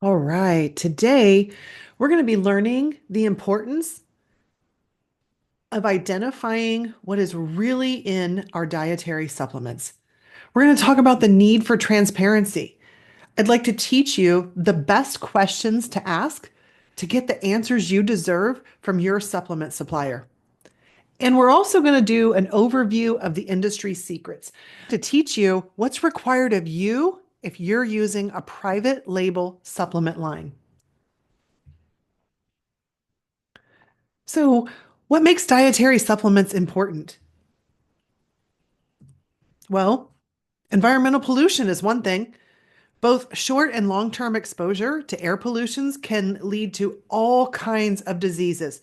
All right, today we're going to be learning the importance of identifying what is really in our dietary supplements. We're going to talk about the need for transparency. I'd like to teach you the best questions to ask to get the answers you deserve from your supplement supplier. And we're also going to do an overview of the industry secrets to teach you what's required of you if you're using a private label supplement line. So, what makes dietary supplements important? Well, environmental pollution is one thing. Both short and long term exposure to air pollutions can lead to all kinds of diseases.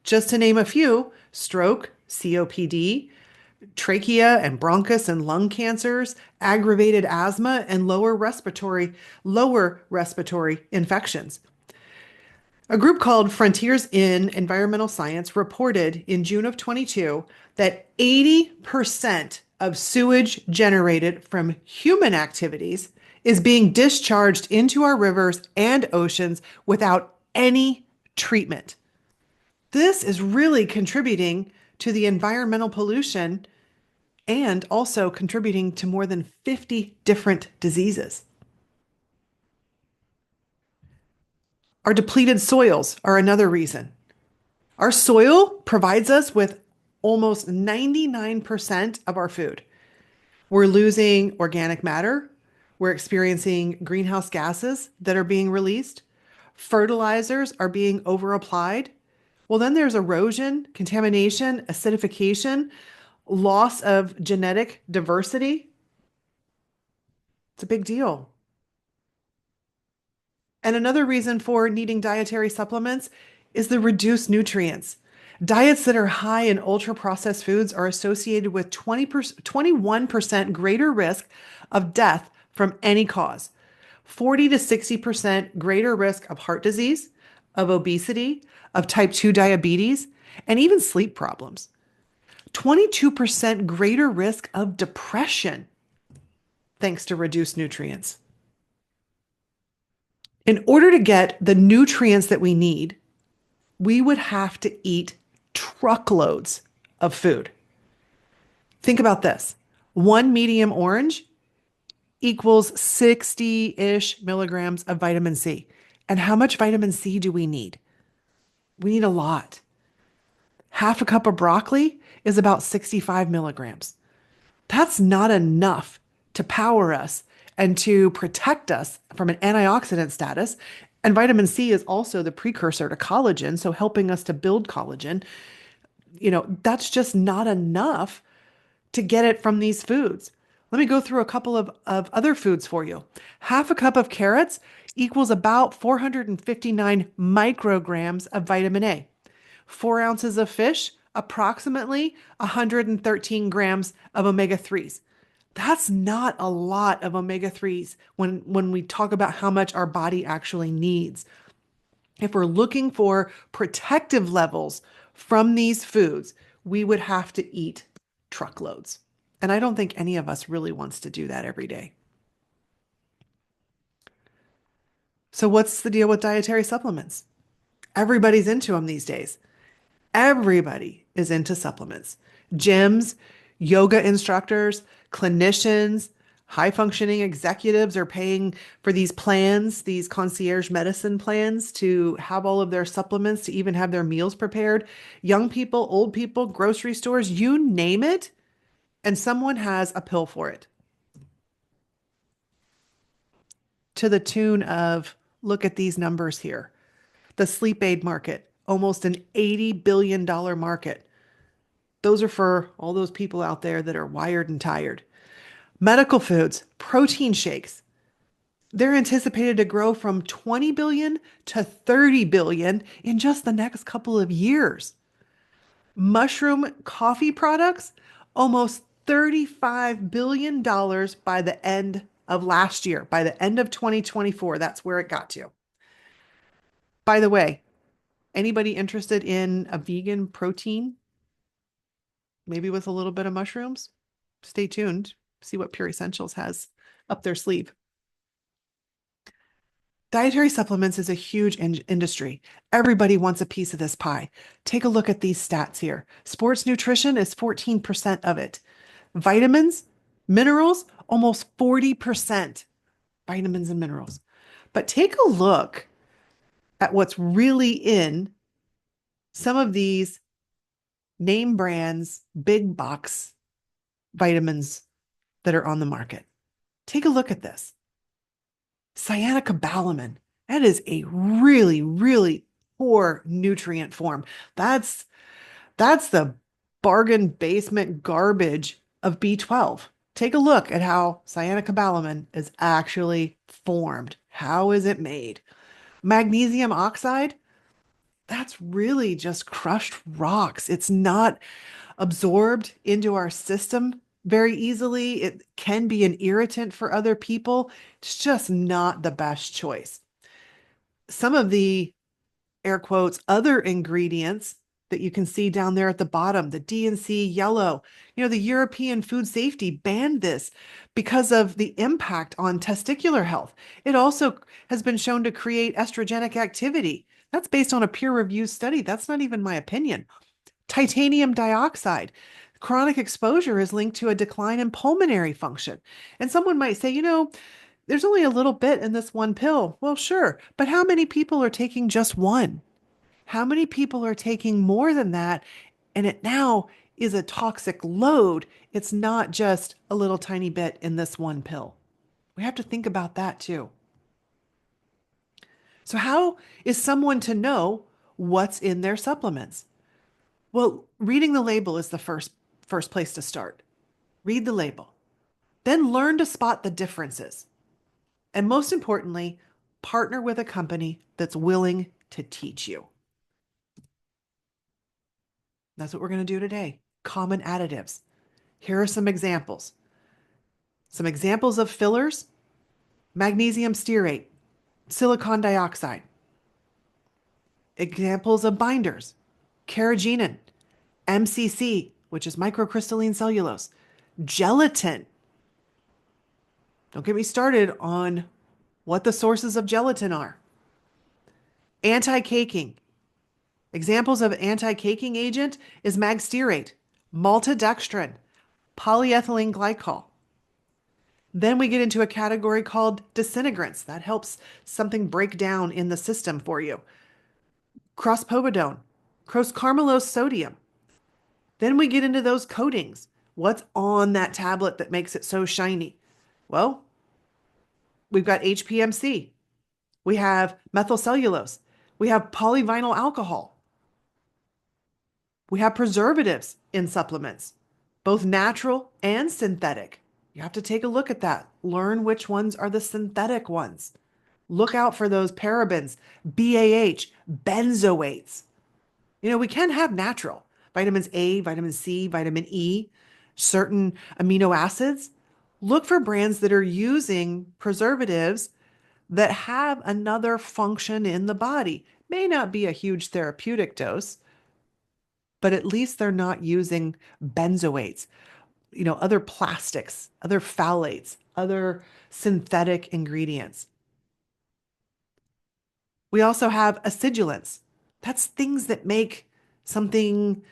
Just to name a few: stroke, COPD, trachea and bronchus and lung cancers, aggravated asthma, and lower respiratory infections. A group called Frontiers in Environmental Science reported in June of 22 that 80% of sewage generated from human activities is being discharged into our rivers and oceans without any treatment. This is really contributing to the environmental pollution and also contributing to more than 50 different diseases. Our depleted soils are another reason. Our soil provides us with almost 99% of our food. We're losing organic matter. We're experiencing greenhouse gases that are being released. Fertilizers are being overapplied. Well, then there's erosion, contamination, acidification, loss of genetic diversity. It's a big deal. And another reason for needing dietary supplements is the reduced nutrients. Diets that are high in ultra processed foods are associated with 21% greater risk of death from any cause, 40 to 60% greater risk of heart disease, of obesity, of type 2 diabetes, and even sleep problems. 22% greater risk of depression thanks to reduced nutrients. In order to get the nutrients that we need, we would have to eat truckloads of food. Think about this. One medium orange equals 60-ish milligrams of vitamin C. And how much vitamin C do we need? We need a lot. Half a cup of broccoli is about 65 milligrams. That's not enough to power us and to protect us from an antioxidant status. And vitamin C is also the precursor to collagen, so helping us to build collagen. That's just not enough to get it from these foods. Let me go through a couple of other foods for you. Half a cup of carrots equals about 459 micrograms of vitamin A. 4 ounces of fish, approximately 113 grams of omega 3s. That's not a lot of omega 3s when we talk about how much our body actually needs. If we're looking for protective levels from these foods, we would have to eat truckloads. And I don't think any of us really wants to do that every day. So, what's the deal with dietary supplements? Everybody's into them these days. Everybody is into supplements. Gyms, yoga instructors, clinicians, high functioning executives are paying for these plans, these concierge medicine plans to have all of their supplements, to even have their meals prepared. Young people, old people, grocery stores, you name it, and someone has a pill for it. To the tune of, look at these numbers here. The sleep aid market, almost an $80 billion market. Those are for all those people out there that are wired and tired. Medical foods, protein shakes, they're anticipated to grow from 20 billion to 30 billion in just the next couple of years. Mushroom coffee products, almost $35 billion by the end of last year, by the end of 2024. That's where it got to. By the way, anybody interested in a vegan protein, maybe with a little bit of mushrooms? Stay tuned. See what Pure Essentials has up their sleeve. Dietary supplements is a huge industry. Everybody wants a piece of this pie. Take a look at these stats here. Sports nutrition is 14% of it. Vitamins, minerals, almost 40% vitamins and minerals. But take a look at what's really in some of these name brands, big box vitamins that are on the market. Take a look at this. Cyanocobalamin. That is a really, really poor nutrient form. That's that's the bargain basement garbage of B12. Take a look at how cyanocobalamin is actually formed. How is it made? Magnesium oxide, that's really just crushed rocks. It's not absorbed into our system very easily. It can be an irritant for other people. It's just not the best choice. Some of the air quotes other ingredients that you can see down there at the bottom, the D&C yellow, the European Food Safety banned this because of the impact on testicular health. It also has been shown to create estrogenic activity. That's based on a peer-reviewed study. That's not even my opinion. Titanium dioxide. Chronic exposure is linked to a decline in pulmonary function. And someone might say, there's only a little bit in this one pill. Well, sure, but how many people are taking just one? How many people are taking more than that? And it now is a toxic load. It's not just a little tiny bit in this one pill. We have to think about that too. So, how is someone to know what's in their supplements? Well, reading the label is the first place to start. Read the label. Then learn to spot the differences. And most importantly, partner with a company that's willing to teach you. That's what we're going to do today. Common additives. Here are some examples. Some examples of fillers: magnesium stearate, silicon dioxide. Examples of binders: carrageenan, MCC, which is microcrystalline cellulose, gelatin. Don't get me started on what the sources of gelatin are. Anti-caking. Examples of anti-caking agent is magstearate, maltodextrin, polyethylene glycol. Then we get into a category called disintegrants. That helps something break down in the system for you. Crospovidone, croscarmylose sodium. Then we get into those coatings. What's on that tablet that makes it so shiny? Well, we've got HPMC. We have methylcellulose. We have polyvinyl alcohol. We have preservatives in supplements, both natural and synthetic. You have to take a look at that. Learn which ones are the synthetic ones. Look out for those parabens, BAH, benzoates. We can have natural vitamins A, vitamin C, vitamin E, certain amino acids. Look for brands that are using preservatives that have another function in the body. May not be a huge therapeutic dose, but at least they're not using benzoates, other plastics, other phthalates, other synthetic ingredients. We also have acidulants. That's things that make something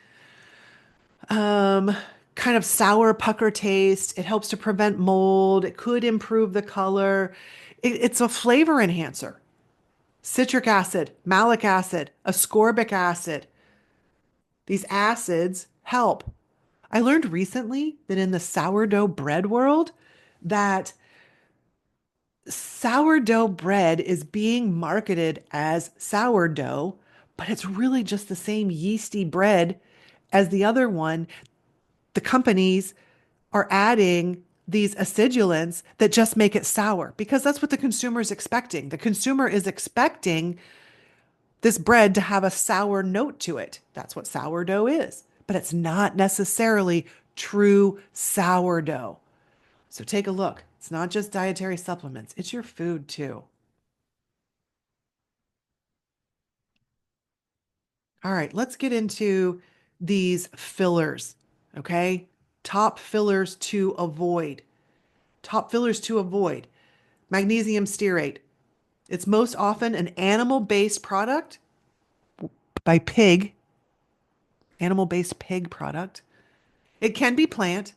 kind of sour pucker taste. It helps to prevent mold. It could improve the color. It's a flavor enhancer. Citric acid, malic acid, ascorbic acid. These acids help. I learned recently that in the sourdough bread world, that sourdough bread is being marketed as sourdough, but it's really just the same yeasty bread as the other one. The companies are adding these acidulants that just make it sour because that's what the consumer is expecting. The consumer is expecting this bread to have a sour note to it. That's what sourdough is, but it's not necessarily true sourdough. So take a look. It's not just dietary supplements, it's your food too. All right, let's get into these fillers, okay? Top fillers to avoid. Top fillers to avoid. Magnesium stearate It's most often an animal-based product by pig, animal-based pig product. It can be plant.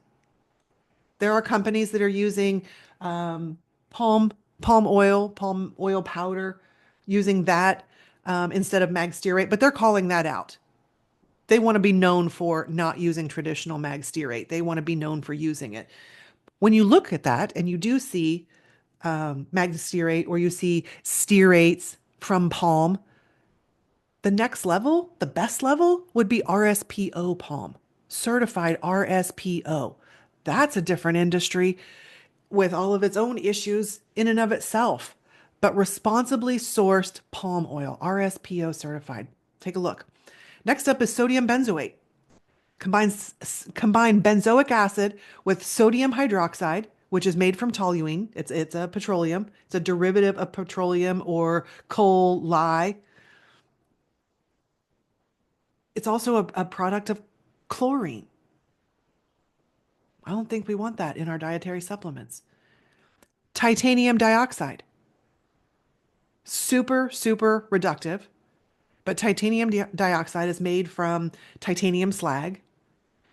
There are companies that are using um, palm palm oil powder, using that instead of mag stearate, but they're calling that out. They want to be known for not using traditional mag stearate. They want to be known for using it. When you look at that and you do see mag stearate or you see stearates from palm, the next level, the best level would be RSPO palm, certified RSPO. That's a different industry with all of its own issues in and of itself, but responsibly sourced palm oil, RSPO certified. Take a look. Next up is sodium benzoate. Combine benzoic acid with sodium hydroxide, which is made from toluene. It's a petroleum. It's a derivative of petroleum or coal lye. It's also a product of chlorine. I don't think we want that in our dietary supplements. Titanium dioxide, super reductive, but titanium dioxide is made from titanium slag.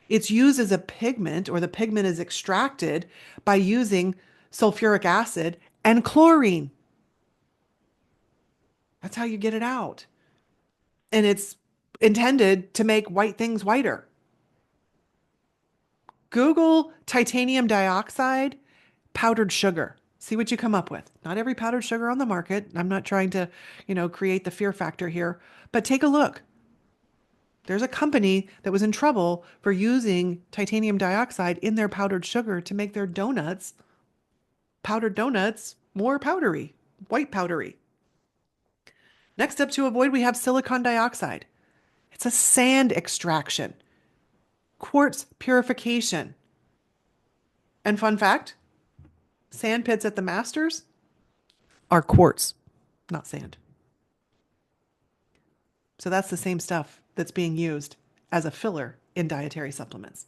It's used as a pigment, or the pigment is extracted by using sulfuric acid and chlorine. That's how you get it out. And it's intended to make white things whiter. Google titanium dioxide powdered sugar. See what you come up with. Not every powdered sugar on the market. I'm not trying to, create the fear factor here, but take a look. There's a company that was in trouble for using titanium dioxide in their powdered sugar to make their donuts, powdered donuts, more powdery, white powdery. Next up to avoid, we have silicon dioxide. It's a sand extraction, quartz purification. And fun fact, sand pits at the Masters are quartz, not sand. So that's the same stuff that's being used as a filler in dietary supplements.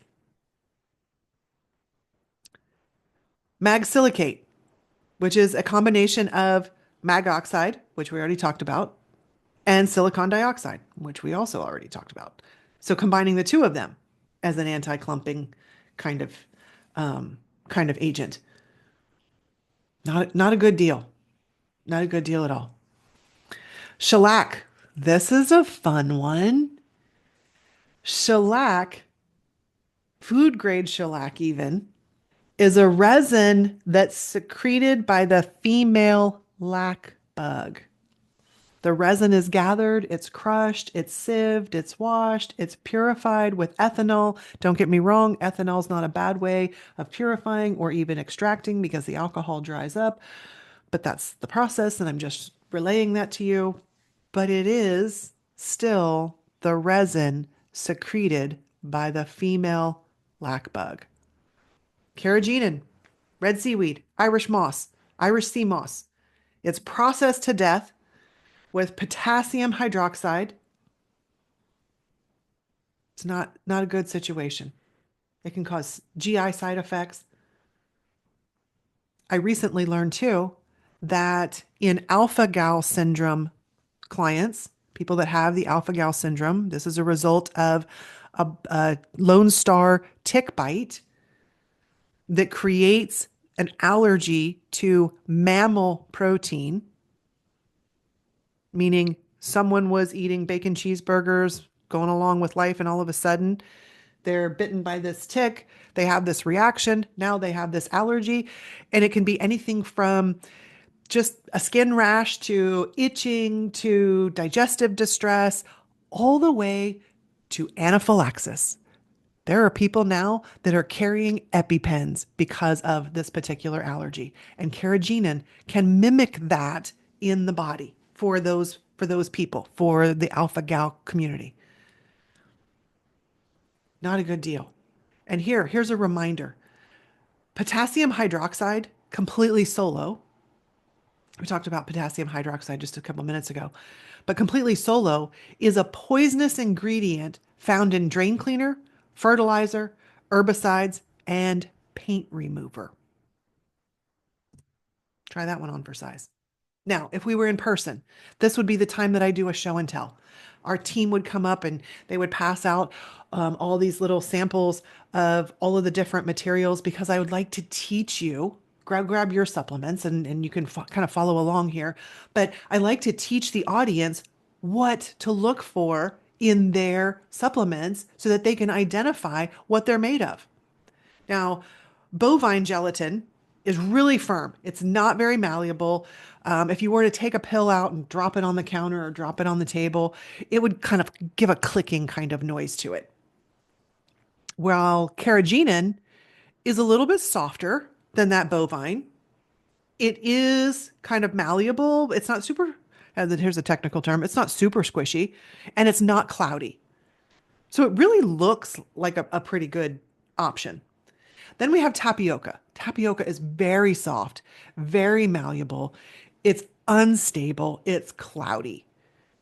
Mag silicate, which is a combination of mag oxide, which we already talked about, and silicon dioxide, which we also already talked about. So combining the two of them as an anti-clumping kind of agent. Not a good deal. Not a good deal at all. Shellac. This is a fun one. Shellac, food grade shellac even, is a resin that's secreted by the female lac bug. The resin is gathered, it's crushed, it's sieved, it's washed, it's purified with ethanol. Don't get me wrong, ethanol is not a bad way of purifying or even extracting because the alcohol dries up, but that's the process, and I'm just relaying that to you. But it is still the resin secreted by the female lac bug. Carrageenan, red seaweed, Irish moss, Irish sea moss. It's processed to death with potassium hydroxide. It's not a good situation. It can cause GI side effects. I recently learned too that in alpha-gal syndrome clients, people that have the alpha-gal syndrome, this is a result of a Lone Star tick bite that creates an allergy to mammal protein, meaning someone was eating bacon cheeseburgers, going along with life, and all of a sudden they're bitten by this tick. They have this reaction. Now they have this allergy, and it can be anything from just a skin rash to itching to digestive distress, all the way to anaphylaxis. There are people now that are carrying EpiPens because of this particular allergy, and carrageenan can mimic that in the body for those people, for the alpha-gal community. Not a good deal. And here's a reminder. Potassium hydroxide, completely solo. We talked about potassium hydroxide just a couple minutes ago, but completely solo is a poisonous ingredient found in drain cleaner, fertilizer, herbicides, and paint remover. Try that one on for size. Now, if we were in person, this would be the time that I do a show and tell. Our team would come up and they would pass out all these little samples of all of the different materials because I would like to teach you. Grab your supplements and you can kind of follow along here. But I like to teach the audience what to look for in their supplements so that they can identify what they're made of. Now, bovine gelatin is really firm. It's not very malleable. If you were to take a pill out and drop it on the counter or drop it on the table, it would kind of give a clicking kind of noise to it. While carrageenan is a little bit softer than that bovine, it is kind of malleable. It's not super, here's a technical term, it's not super squishy and it's not cloudy. So it really looks like a pretty good option. Then we have tapioca. Tapioca is very soft, very malleable. It's unstable. It's cloudy.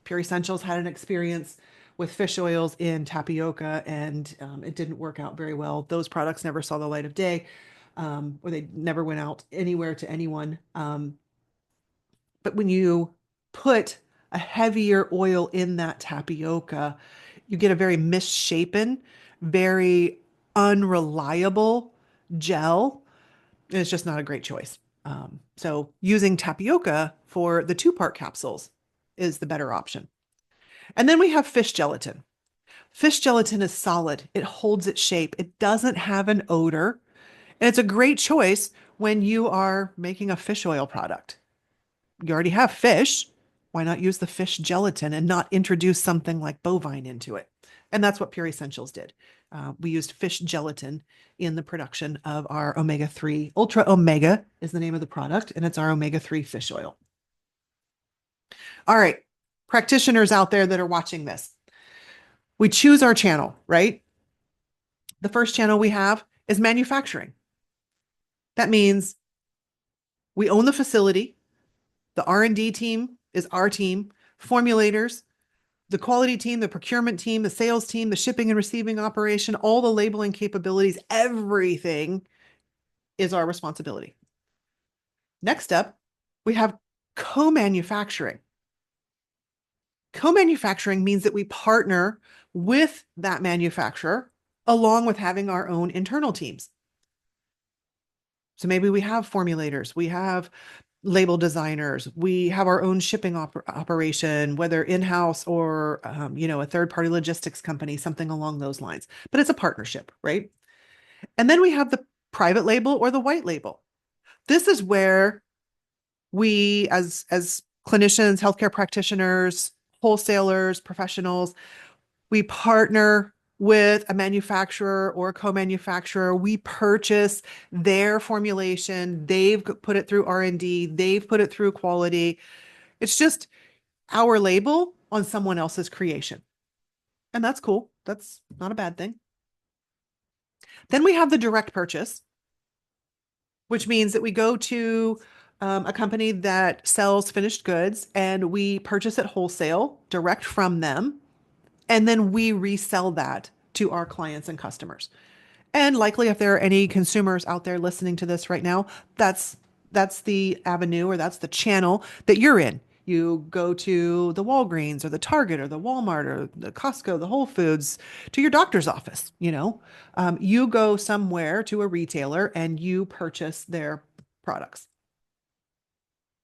Pure Essentials had an experience with fish oils in tapioca, and it didn't work out very well. Those products never saw the light of day, or they never went out anywhere to anyone. But when you put a heavier oil in that tapioca, you get a very misshapen, very unreliable gel. And it's just not a great choice. So using tapioca for the two-part capsules is the better option. And then we have fish gelatin. Fish gelatin is solid. It holds its shape. It doesn't have an odor. And it's a great choice when you are making a fish oil product. You already have fish. Why not use the fish gelatin and not introduce something like bovine into it? And that's what Pure Essentials did. We used fish gelatin in the production of our omega-3. Ultra Omega is the name of the product, and it's our omega-3 fish oil. All right, practitioners out there that are watching this, we choose our channel, right? The first channel we have is manufacturing. That means we own the facility. The R&D team is our team. Formulators, the quality team, the procurement team, the sales team, the shipping and receiving operation, all the labeling capabilities, everything is our responsibility. Next up, we have co-manufacturing. Co-manufacturing means that we partner with that manufacturer along with having our own internal teams. So maybe we have formulators, we have label designers, we have our own shipping operation, whether in-house or a third-party logistics company, something along those lines. But it's a partnership, right? And then we have the private label or the white label. This is where we, as clinicians, healthcare practitioners, wholesalers, professionals, we partner with a manufacturer or a co-manufacturer. We purchase their formulation. They've put it through R&D. They've put it through quality. It's just our label on someone else's creation. And that's cool. That's not a bad thing. Then we have the direct purchase, which means that we go to a company that sells finished goods and we purchase it wholesale direct from them. And then we resell that to our clients and customers. And likely if there are any consumers out there listening to this right now, that's the avenue or that's the channel that you're in. You go to the Walgreens or the Target or the Walmart or the Costco, the Whole Foods, to your doctor's office, you go somewhere to a retailer and you purchase their products.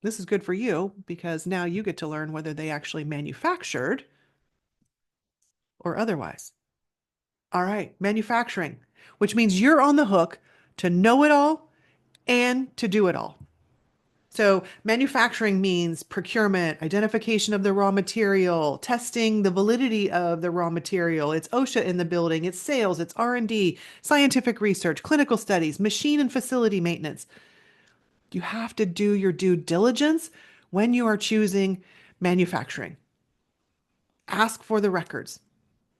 This is good for you because now you get to learn whether they actually manufactured or otherwise. All right, manufacturing, which means you're on the hook to know it all and to do it all. So manufacturing means procurement, identification of the raw material, testing the validity of the raw material. It's OSHA in the building, it's sales, it's R&D, scientific research, clinical studies, machine and facility maintenance. You have to do your due diligence when you are choosing manufacturing. Ask for the records.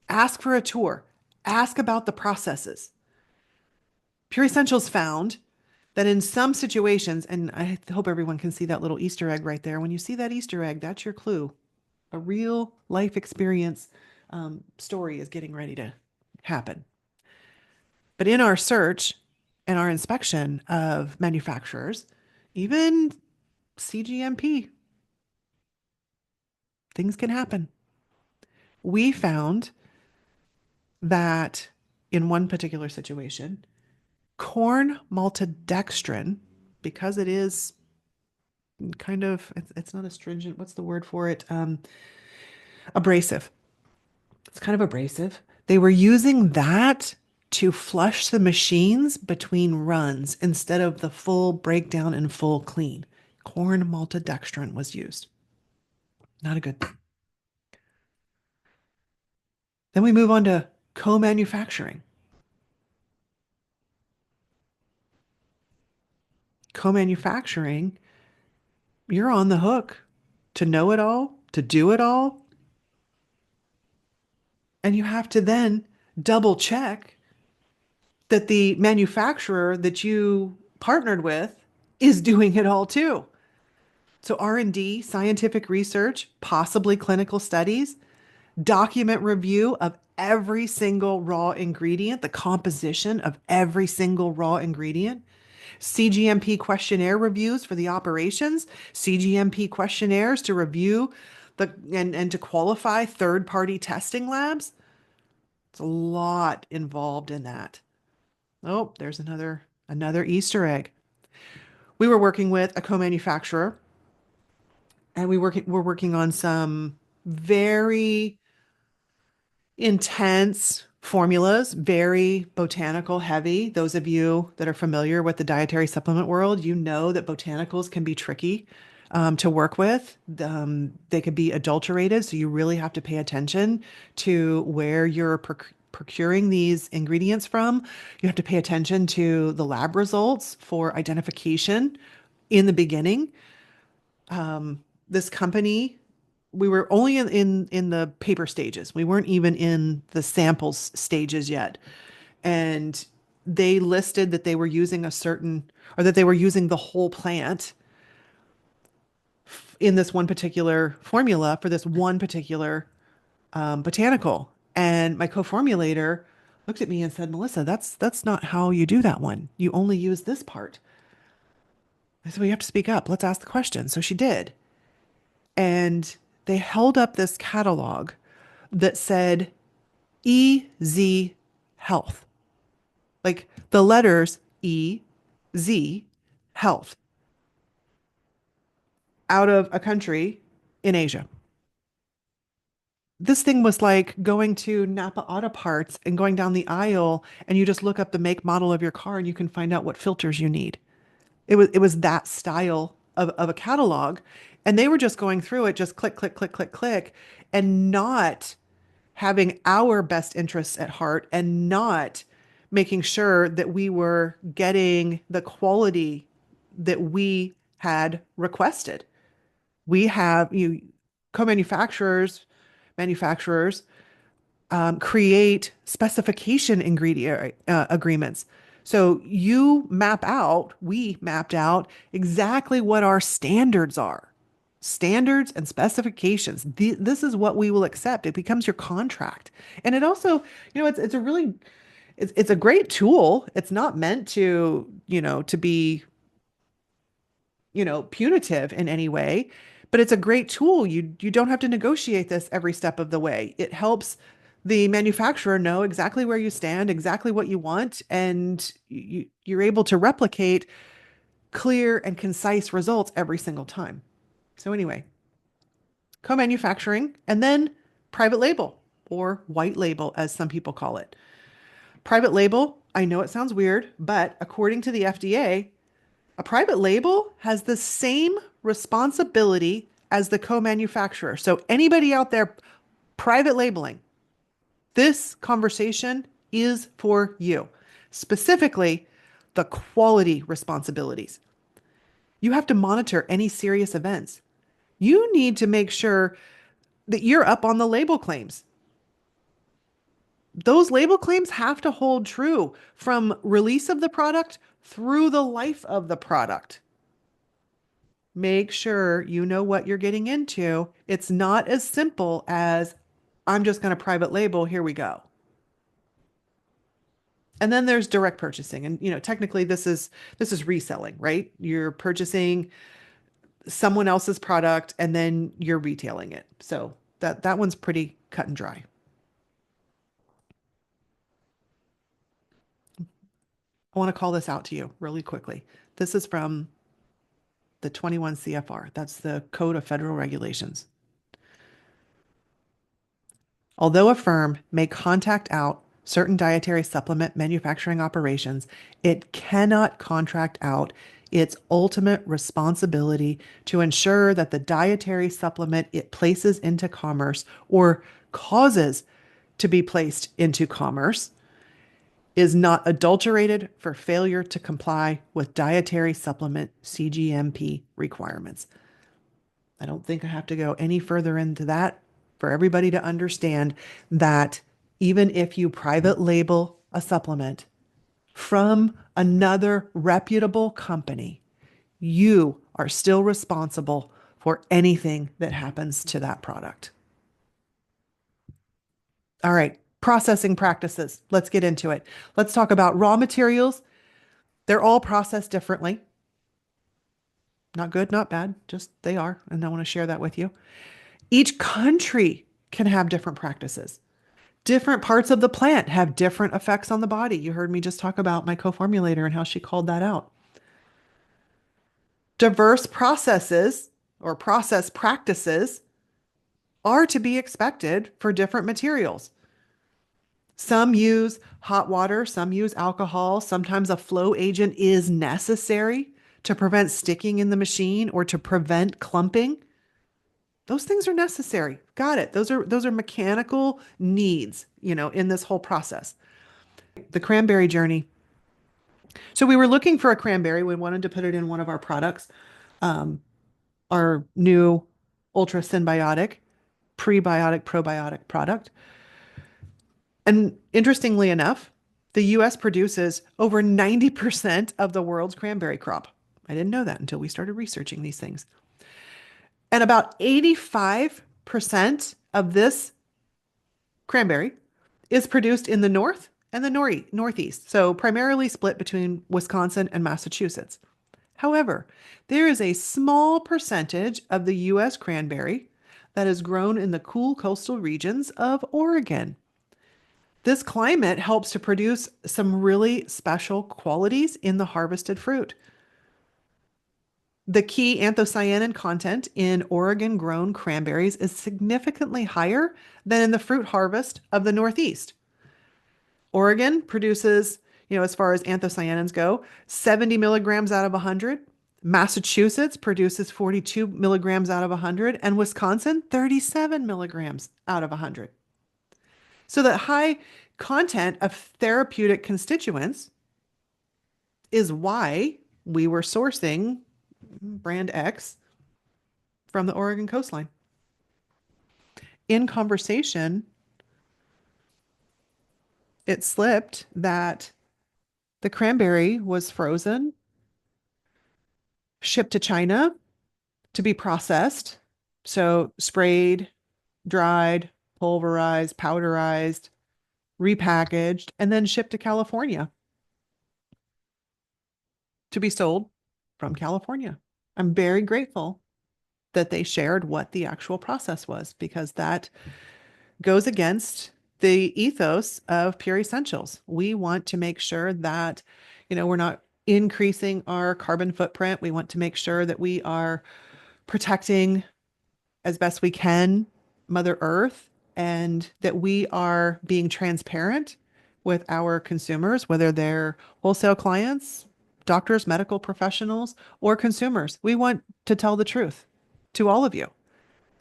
Ask for a tour. Ask about the processes. Pure Essentials found that in some situations, and I hope everyone can see that little Easter egg right there. When you see that Easter egg, that's your clue. A real life experience story is getting ready to happen. But in our search and our inspection of manufacturers, even CGMP Things can happen. We found that in one particular situation, corn maltodextrin, because it is kind of, it's not astringent, what's the word for it? Abrasive. It's kind of abrasive. They were using that to flush the machines between runs instead of the full breakdown and full clean. Corn maltodextrin was used. Not a good thing. Then we move on to co-manufacturing. Co-manufacturing, you're on the hook to know it all, to do it all, and you have to then double check that the manufacturer that you partnered with is doing it all too. So R&D, scientific research, possibly clinical studies, document review of every single raw ingredient, the composition of every single raw ingredient, CGMP questionnaire reviews for the operations, CGMP questionnaires to review and to qualify third-party testing labs. It's a lot involved in that. Oh, there's another Easter egg. We were working with a co-manufacturer and we're working on some very intense formulas, very botanical heavy. Those of you that are familiar with the dietary supplement world, you know that botanicals can be tricky to work with. They could be adulterated, so you really have to pay attention to where you're procuring these ingredients from. You have to pay attention to the lab results for identification in the beginning. This company, we were only in the paper stages. We weren't even in the samples stages yet. And they listed that they were using a certain, or that they were using the whole plant in this one particular formula for this one particular botanical. And my co-formulator looked at me and said, Melissa, that's not how you do that one. You only use this part. I said, well, you have to speak up. Let's ask the question. So she did. And they held up this catalog that said EZ Health, like the letters EZ Health, out of a country in Asia. This thing was like going to Napa Auto Parts and going down the aisle and you just look up the make model of your car and you can find out what filters you need. It was that style of a catalog. And they were just going through it, just click, click, click, click, click, and not having our best interests at heart and not making sure that we were getting the quality that we had requested. We have you co-manufacturers, manufacturers create specification ingredient agreements. So we mapped out exactly what our standards are. Standards and specifications. This is what we will accept. It becomes your contract. And it also, it's a really, it's a great tool. It's not meant to, to be punitive in any way, but it's a great tool. You don't have to negotiate this every step of the way. It helps the manufacturer know exactly where you stand, exactly what you want, and you're able to replicate clear and concise results every single time. So anyway, co-manufacturing and then private label or white label, as some people call it. Private label, I know it sounds weird, but according to the FDA, a private label has the same responsibility as the co-manufacturer. So anybody out there private labeling, this conversation is for you. Specifically, the quality responsibilities. You have to monitor any serious events. You need to make sure that you're up on the label claims. Those label claims have to hold true from release of the product through the life of the product. Make sure you know what you're getting into. It's not as simple as I'm just going to private label, here we go. And then there's direct purchasing. And technically this is reselling, right? You're purchasing someone else's product and then you're retailing it. So that one's pretty cut and dry. I want to call this out to you really quickly. This is from the 21 CFR. That's the Code of Federal Regulations. Although a firm may contract out certain dietary supplement manufacturing operations, it cannot contract out its ultimate responsibility to ensure that the dietary supplement it places into commerce or causes to be placed into commerce is not adulterated for failure to comply with dietary supplement CGMP requirements. I don't think I have to go any further into that for everybody to understand that even if you private label a supplement from another reputable company, you are still responsible for anything that happens to that product. All right, processing practices. Let's get into it. Let's talk about raw materials. They're all processed differently. Not good, not bad, just they are. And I want to share that with you. Each country can have different practices. Different parts of the plant have different effects on the body. You heard me just talk about my co-formulator and how she called that out. Diverse processes or process practices are to be expected for different materials. Some use hot water, some use alcohol. Sometimes a flow agent is necessary to prevent sticking in the machine or to prevent clumping. Those things are necessary. Got it. Those are mechanical needs, in this whole process. The cranberry journey. So we were looking for a cranberry. We wanted to put it in one of our products, our new ultra symbiotic, prebiotic, probiotic product. And interestingly enough, the US produces over 90% of the world's cranberry crop. I didn't know that until we started researching these things. And about 85% of this cranberry is produced in the North and the Northeast, so primarily split between Wisconsin and Massachusetts. However, there is a small percentage of the U.S. cranberry that is grown in the cool coastal regions of Oregon. This climate helps to produce some really special qualities in the harvested fruit. The key anthocyanin content in Oregon grown cranberries is significantly higher than in the fruit harvest of the Northeast. Oregon produces, as far as anthocyanins go, 70 milligrams out of 100. Massachusetts produces 42 milligrams out of 100, and Wisconsin, 37 milligrams out of 100. So that high content of therapeutic constituents is why we were sourcing brand X from the Oregon coastline. In conversation, it slipped that the cranberry was frozen, shipped to China to be processed. So sprayed, dried, pulverized, powderized, repackaged, and then shipped to California to be sold from California. I'm very grateful that they shared what the actual process was because that goes against the ethos of Pure Essentials. We want to make sure that, we're not increasing our carbon footprint. We want to make sure that we are protecting as best we can Mother Earth and that we are being transparent with our consumers, whether they're wholesale clients, doctors, medical professionals, or consumers. We want to tell the truth to all of you.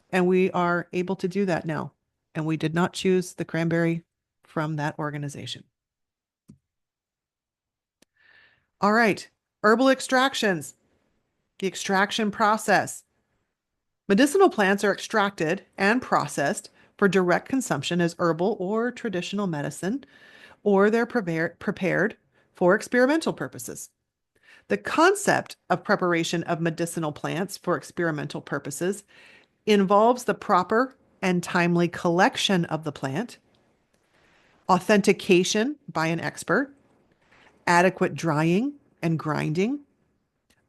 And we are able to do that now. And we did not choose the cranberry from that organization. All right, herbal extractions, the extraction process. Medicinal plants are extracted and processed for direct consumption as herbal or traditional medicine, or they're prepared for experimental purposes. The concept of preparation of medicinal plants for experimental purposes involves the proper and timely collection of the plant, authentication by an expert, adequate drying and grinding.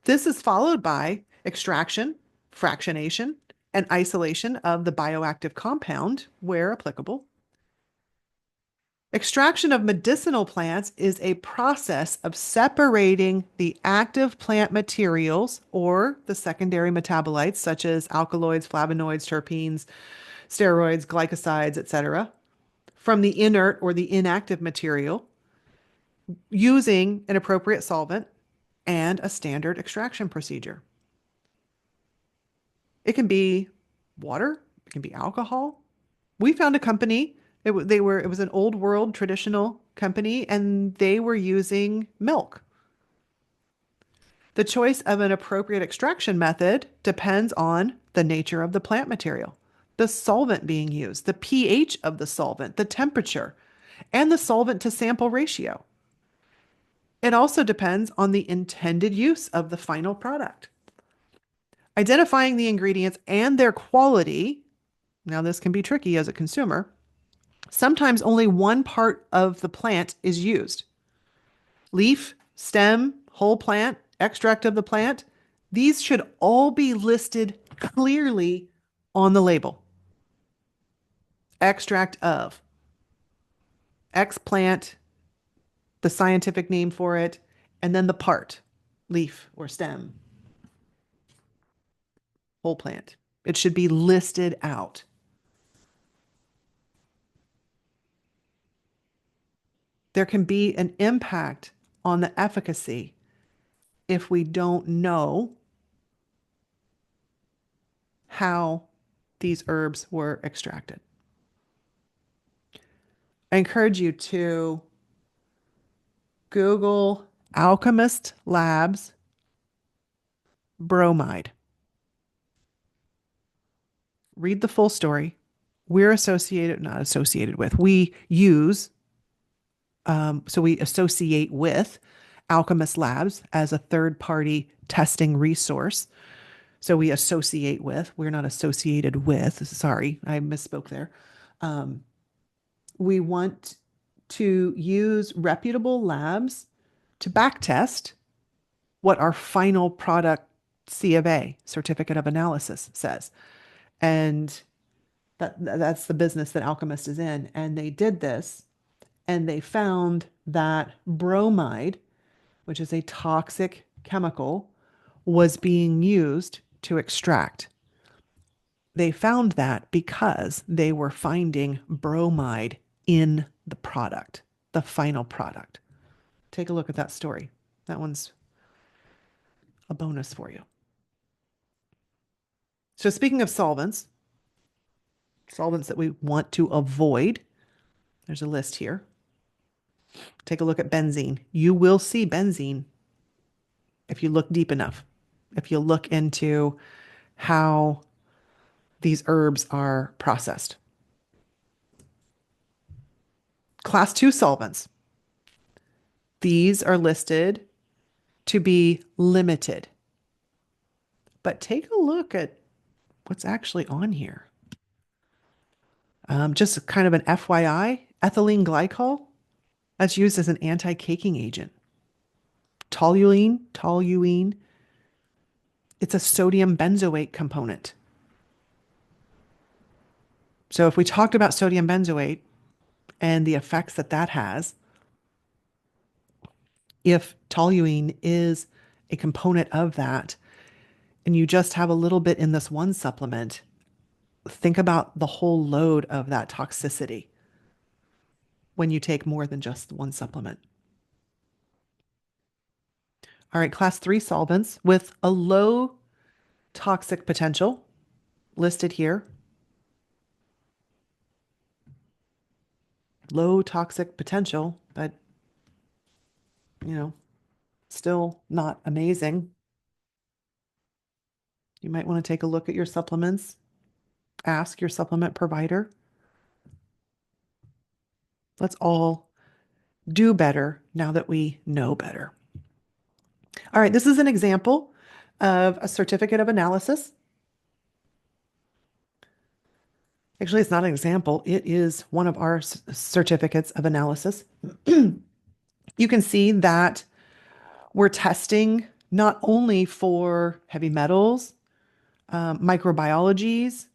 This is followed by extraction fractionation and isolation of the bioactive compound where applicable. Extraction of medicinal plants is a process of separating the active plant materials or the secondary metabolites, such as alkaloids, flavonoids, terpenes, steroids, glycosides, etc., from the inert or the inactive material using an appropriate solvent and a standard extraction procedure. It can be water, it can be alcohol. We found a company. It was an old world traditional company, and they were using milk. The choice of an appropriate extraction method depends on the nature of the plant material, the solvent being used, the pH of the solvent, the temperature, and the solvent to sample ratio. It also depends on the intended use of the final product. Identifying the ingredients and their quality, now this can be tricky as a consumer. Sometimes only one part of the plant is used. Leaf, stem, whole plant, extract of the plant, these should all be listed clearly on the label. Extract of, X plant, the scientific name for it, and then the part, leaf or stem, whole plant. It should be listed out. There can be an impact on the efficacy if we don't know how these herbs were extracted. I encourage you to Google Alchemist Labs bromide. Read the full story. We're associated, not associated with, we use, so we associate with Alchemist Labs as a third party testing resource. So we associate with, we're not associated with, sorry, I misspoke there. We want to use reputable labs to backtest what our final product C of A, certificate of analysis, says. And that's the business that Alchemist is in. And they did this and they found that bromide, which is a toxic chemical, was being used to extract. They found that because they were finding bromide in the product, the final product. Take a look at that story. That one's a bonus for you. So speaking of solvents that we want to avoid, there's a list here. Take a look at benzene. You will see benzene if you look deep enough, if you look into how these herbs are processed. Class 2 solvents. These are listed to be limited. But take a look at what's actually on here. Just kind of an FYI, ethylene glycol, that's used as an anti-caking agent. Toluene, it's a sodium benzoate component. So if we talked about sodium benzoate and the effects that that has, if toluene is a component of that, and you just have a little bit in this one supplement, think about the whole load of that toxicity when you take more than just one supplement. All right, class 3 solvents with a low toxic potential listed here. Low toxic potential, but still not amazing. You might want to take a look at your supplements. Ask your supplement provider. Let's all do better now that we know better. All right, this is an example of a certificate of analysis. Actually, it's not an example. It is one of our certificates of analysis. You can see that we're testing not only for heavy metals, microbiologies,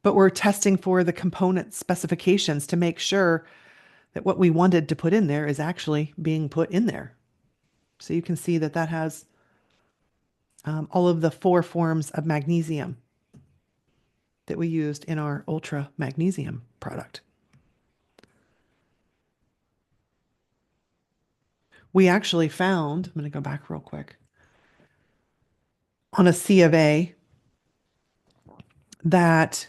but we're testing for the component specifications to make sure that what we wanted to put in there is actually being put in there. So you can see that that has all of the four forms of magnesium that we used in our ultra magnesium product. We actually found, I'm going to go back real quick, on a C of A that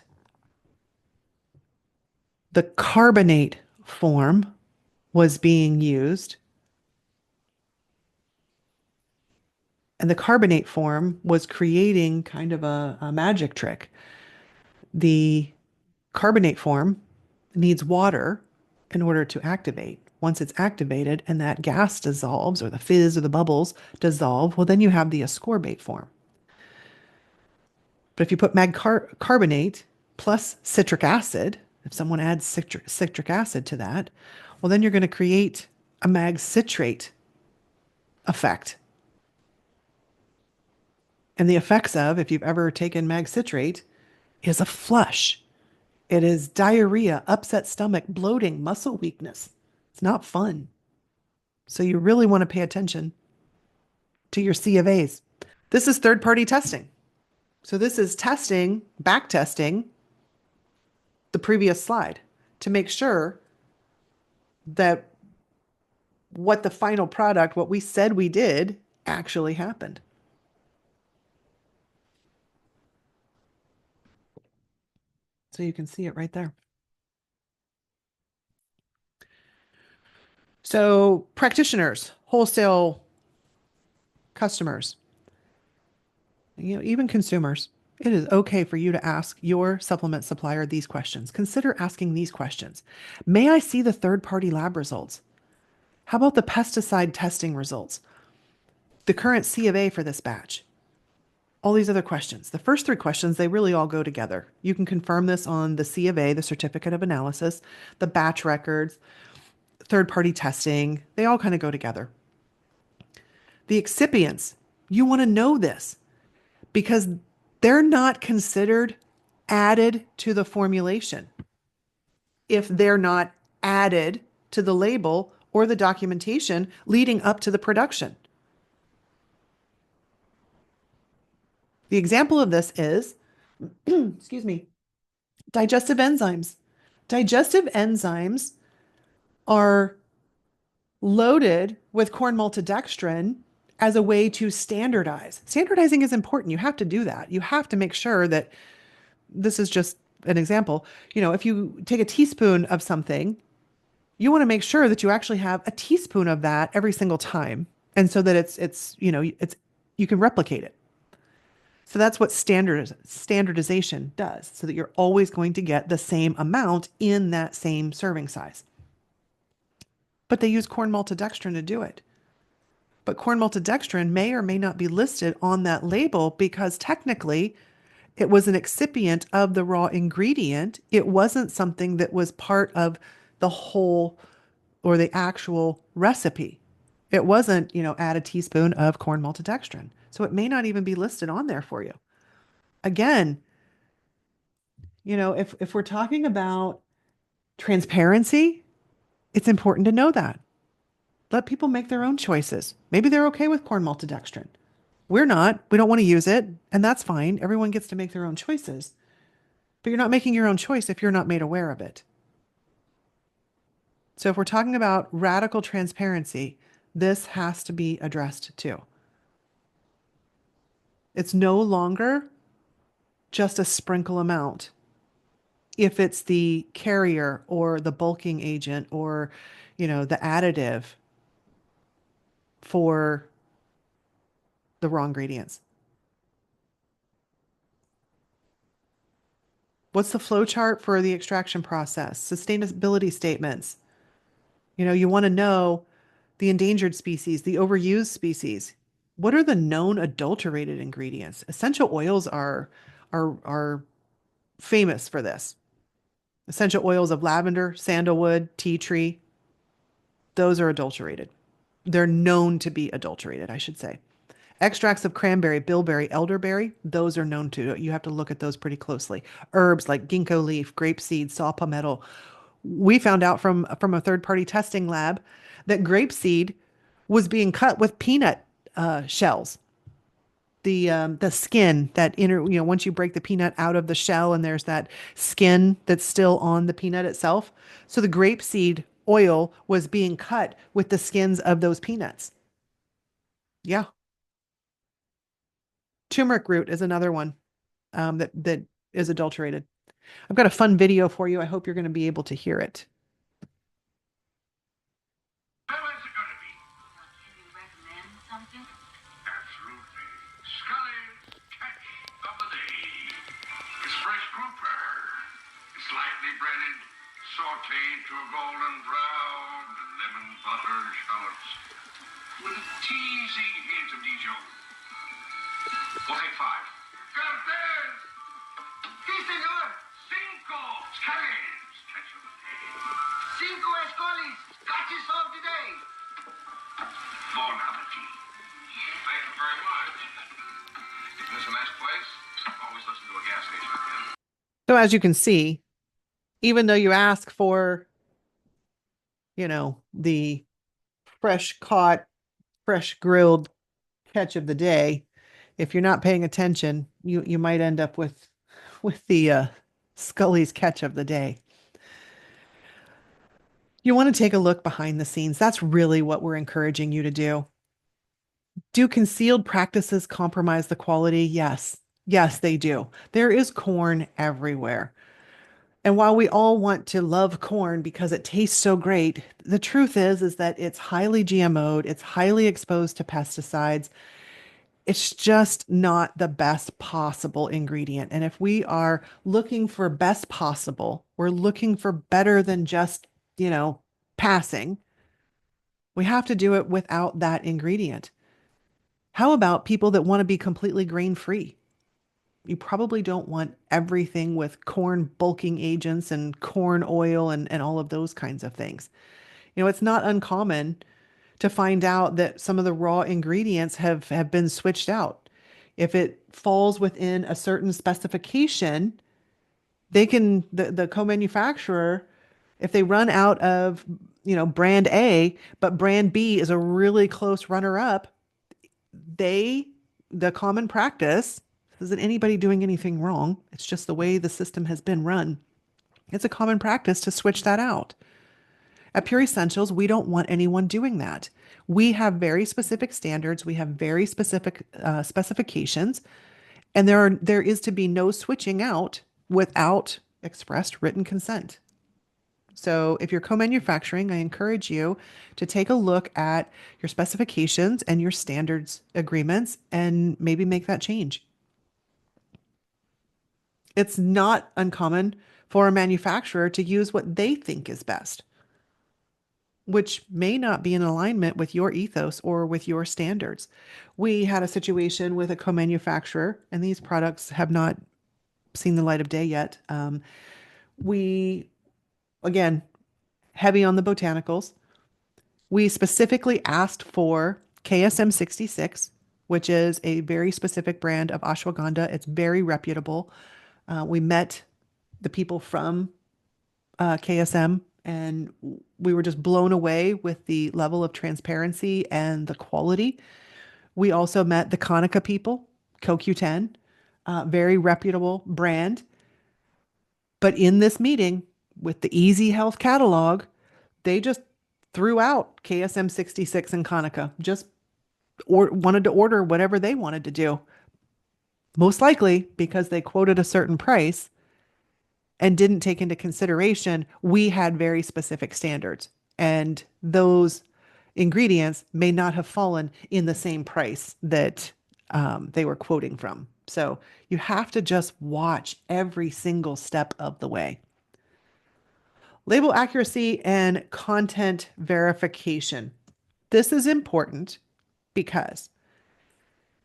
the carbonate form was being used, and the carbonate form was creating kind of a magic trick. The carbonate form needs water in order to activate. Once it's activated and that gas dissolves, or the fizz or the bubbles dissolve, well, then you have the ascorbate form. But if you put carbonate plus citric acid, if someone adds citric acid to that, well, then you're going to create a mag citrate effect. And the effects of, if you've ever taken mag citrate, is a flush. It is diarrhea, upset stomach, bloating, muscle weakness. It's not fun. So you really want to pay attention to your C of A's. This is third party testing. So this is testing, back testing the previous slide to make sure that what the final product, what we said we did, actually happened. So you can see it right there. So practitioners, wholesale customers, even consumers, it is okay for you to ask your supplement supplier these questions. Consider asking these questions. May I see the third-party lab results? How about the pesticide testing results? The current C of A for this batch? All these other questions. The first three questions, they really all go together. You can confirm this on the C of A, the certificate of analysis, the batch records, third-party testing. They all kind of go together. The excipients, you want to know this because they're not considered added to the formulation if they're not added to the label or the documentation leading up to the production. The example of this is, excuse me, digestive enzymes. Digestive enzymes are loaded with corn maltodextrin as a way to standardize. Standardizing is important. You have to do that. You have to make sure that this is just an example. If you take a teaspoon of something, you want to make sure that you actually have a teaspoon of that every single time. And so that it's you can replicate it. So that's what standardization does, so that you're always going to get the same amount in that same serving size. But they use corn maltodextrin to do it. But corn maltodextrin may or may not be listed on that label because technically it was an excipient of the raw ingredient. It wasn't something that was part of the whole or the actual recipe. It wasn't, add a teaspoon of corn maltodextrin. So it may not even be listed on there for you. Again, if we're talking about transparency, it's important to know that. Let people make their own choices. Maybe they're okay with corn maltodextrin. We're not. We don't want to use it, and that's fine. Everyone gets to make their own choices. But you're not making your own choice if you're not made aware of it. So if we're talking about radical transparency, this has to be addressed too. It's no longer just a sprinkle amount. If it's the carrier or the bulking agent or, the additive for the raw ingredients. What's the flow chart for the extraction process? Sustainability statements. You want to know the endangered species, the overused species. What are the known adulterated ingredients? Essential oils are famous for this. Essential oils of lavender, sandalwood, tea tree, those are adulterated. They're known to be adulterated, I should say. Extracts of cranberry, bilberry, elderberry, those are known to. You have to look at those pretty closely. Herbs like ginkgo leaf, grapeseed, saw palmetto. We found out from a third-party testing lab that grapeseed was being cut with peanut shells. The skin, that inner, once you break the peanut out of the shell and there's that skin that's still on the peanut itself. So the grapeseed oil was being cut with the skins of those peanuts. Yeah. Turmeric root is another one that is adulterated. I've got a fun video for you. I hope you're going to be able to hear it. How is it going to be? Can you recommend something? Absolutely. Scully's catch of the day. It's fresh grouper. It's lightly breaded, sauteed to a golden brown, and lemon butter shallots with a teasing hint of Dijon. We'll take 5. Cortez! Sí, senor. 5 Scully's catch of the day. 5 Scully's catches of the day. Bon appetit. Thank you very much. Isn't this a nice place? Always listen to a gas station again. So as you can see, even though you ask for, the fresh caught, fresh grilled catch of the day, if you're not paying attention, you might end up with the Scully's catch of the day. You want to take a look behind the scenes. That's really what we're encouraging you to do. Do concealed practices compromise the quality? Yes. Yes, they do. There is corn everywhere. And while we all want to love corn because it tastes so great, the truth is that it's highly GMO'd, it's highly exposed to pesticides. It's just not the best possible ingredient. And if we are looking for best possible, we're looking for better than just, passing, we have to do it without that ingredient. How about people that want to be completely grain free? You probably don't want everything with corn bulking agents and corn oil and all of those kinds of things. It's not uncommon to find out that some of the raw ingredients have been switched out. If it falls within a certain specification, the co-manufacturer, if they run out of, brand A, but brand B is a really close runner up, the common practice isn't anybody doing anything wrong. It's just the way the system has been run. It's a common practice to switch that out. At Pure Essentials, we don't want anyone doing that. We have very specific standards. We have very specific specifications, and there is to be no switching out without expressed written consent. So if you're co-manufacturing, I encourage you to take a look at your specifications and your standards agreements and maybe make that change. It's not uncommon for a manufacturer to use what they think is best, which may not be in alignment with your ethos or with your standards. We had a situation with a co-manufacturer, and these products have not seen the light of day yet. We, again, heavy on the botanicals. We specifically asked for KSM 66, which is a very specific brand of ashwagandha. It's very reputable. We met the people from KSM, and we were just blown away with the level of transparency and the quality. We also met the Konica people, CoQ10, very reputable brand. But in this meeting with the Easy Health catalog, they just threw out KSM 66 and Konica, just wanted to order whatever they wanted to do. Most likely because they quoted a certain price and didn't take into consideration we had very specific standards, and those ingredients may not have fallen in the same price that they were quoting from. So you have to just watch every single step of the way. Label accuracy and content verification. This is important because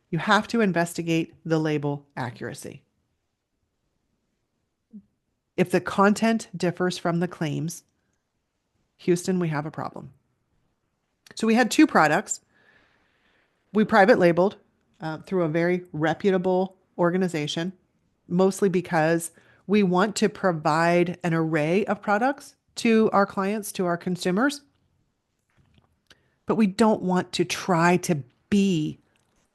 you have to investigate the label accuracy. If the content differs from the claims, Houston, we have a problem. So we had 2 products. We private labeled. through a very reputable organization, mostly because we want to provide an array of products to our clients, to our consumers, but we don't want to try to be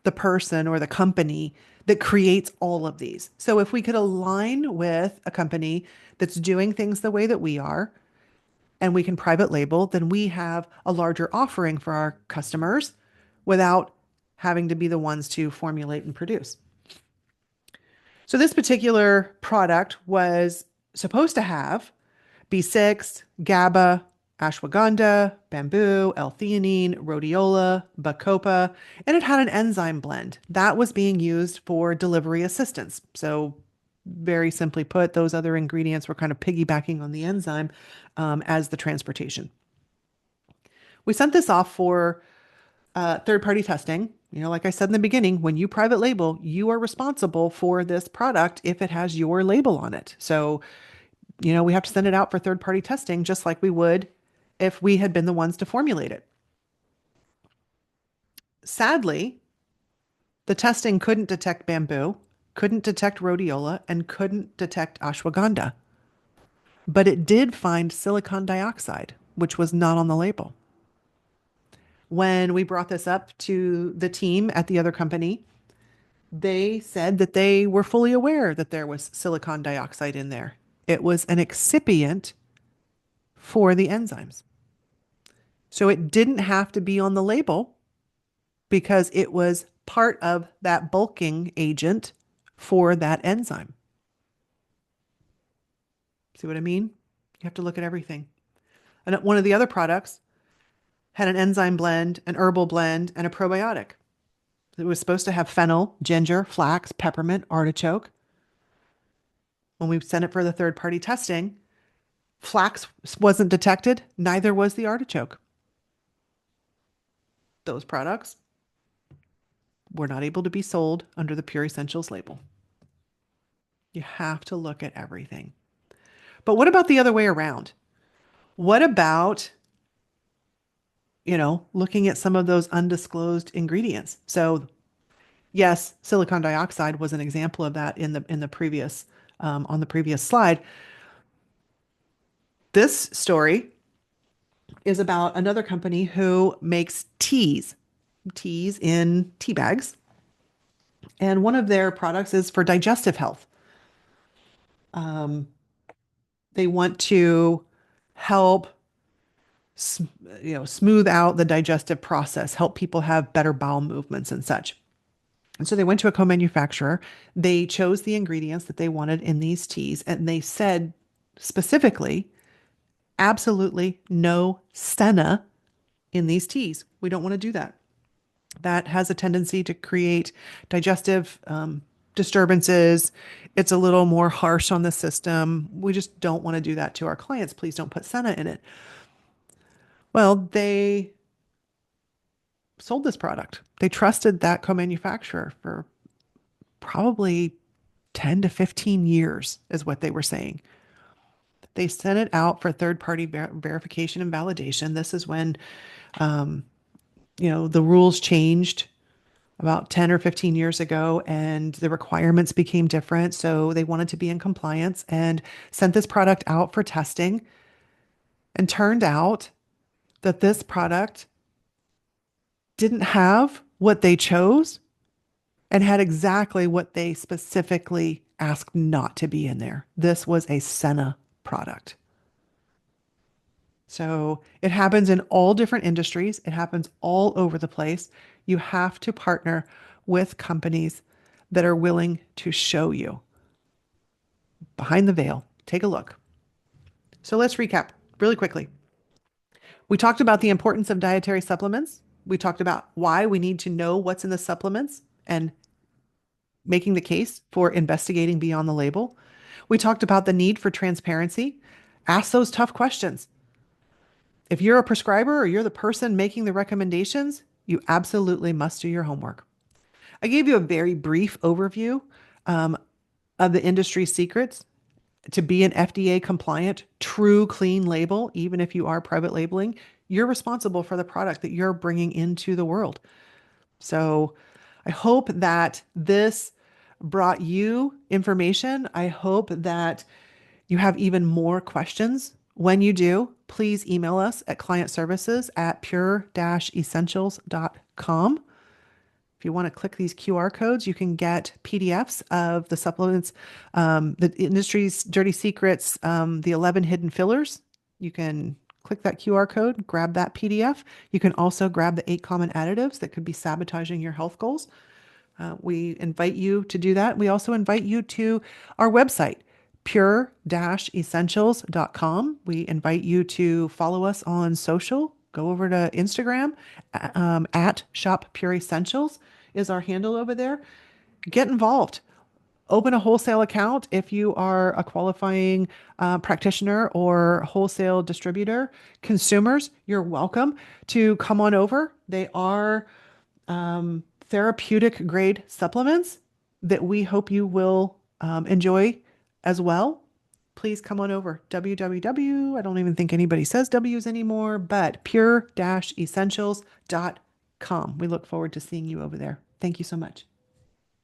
the person or the company that creates all of these. So if we could align with a company that's doing things the way that we are, and we can private label, then we have a larger offering for our customers without having to be the ones to formulate and produce. So this particular product was supposed to have B6, GABA, ashwagandha, bamboo, L-theanine, rhodiola, bacopa, and it had an enzyme blend that was being used for delivery assistance. So very simply put, those other ingredients were kind of piggybacking on the enzyme as the transportation. We sent this off for third-party testing. You know, like I said in the beginning, when you private label, you are responsible for this product if it has your label on it. So, you know, we have to send it out for third-party testing just like we would if we had been the ones to formulate it. Sadly, the testing couldn't detect bamboo, couldn't detect rhodiola, and couldn't detect ashwagandha. But it did find silicon dioxide, which was not on the label. When we brought this up to the team at the other company, they said that they were fully aware that there was silicon dioxide in there. It was an excipient for the enzymes. So it didn't have to be on the label because it was part of that bulking agent for that enzyme. See what I mean? You have to look at everything. And one of the other products had an enzyme blend, an herbal blend, and a probiotic. It was supposed to have fennel, ginger, flax, peppermint, artichoke. When we sent it for the third party testing, flax wasn't detected, neither was the artichoke. Those products were not able to be sold under the Pure Essentials label. You have to look at everything. But what about the other way around? What about, looking at some of those undisclosed ingredients? So, yes, silicon dioxide was an example of that in the previous on the previous slide. This story is about another company who makes teas in tea bags. And one of their products is for digestive health. They want to help, smooth out the digestive process, help people have better bowel movements and such. And so they went to a co-manufacturer. They chose the ingredients that they wanted in these teas, and they said specifically, absolutely no senna in these teas. We don't want to do that. That has a tendency to create digestive disturbances. It's a little more harsh on the system. We just don't want to do that to our clients. Please don't put senna in it. Well, they sold this product. They trusted that co-manufacturer for probably 10 to 15 years, is what they were saying. They sent it out for third-party verification and validation. This is when, the rules changed about 10 or 15 years ago and the requirements became different. So they wanted to be in compliance and sent this product out for testing. And turned out that this product didn't have what they chose and had exactly what they specifically asked not to be in there. This was a Senna product. So it happens in all different industries. It happens all over the place. You have to partner with companies that are willing to show you behind the veil. Take a look. So let's recap really quickly. We talked about the importance of dietary supplements. We talked about why we need to know what's in the supplements and making the case for investigating beyond the label. We talked about the need for transparency. Ask those tough questions. If you're a prescriber or you're the person making the recommendations, you absolutely must do your homework. I gave you a very brief overview of the industry secrets to be an FDA compliant, true clean label. Even if you are private labeling, you're responsible for the product that you're bringing into the world. So I hope that this brought you information. I hope that you have even more questions. When you do, please email us at client-services@pure-essentials.com. If you want to click these QR codes, you can get PDFs of the supplements, the industry's dirty secrets, the 11 hidden fillers. You can click that QR code, grab that PDF. You can also grab the 8 common additives that could be sabotaging your health goals. We invite you to do that. We also invite you to our website, pure-essentials.com. We invite you to follow us on social. Go over to Instagram, at Shop Pure Essentials is our handle over there. Get involved. Open a wholesale account if you are a qualifying practitioner or wholesale distributor. Consumers, you're welcome to come on over. They are therapeutic grade supplements that we hope you will enjoy as well. Please come on over. www. I don't even think anybody says W's anymore, but pure-essentials.com. We look forward to seeing you over there. Thank you so much.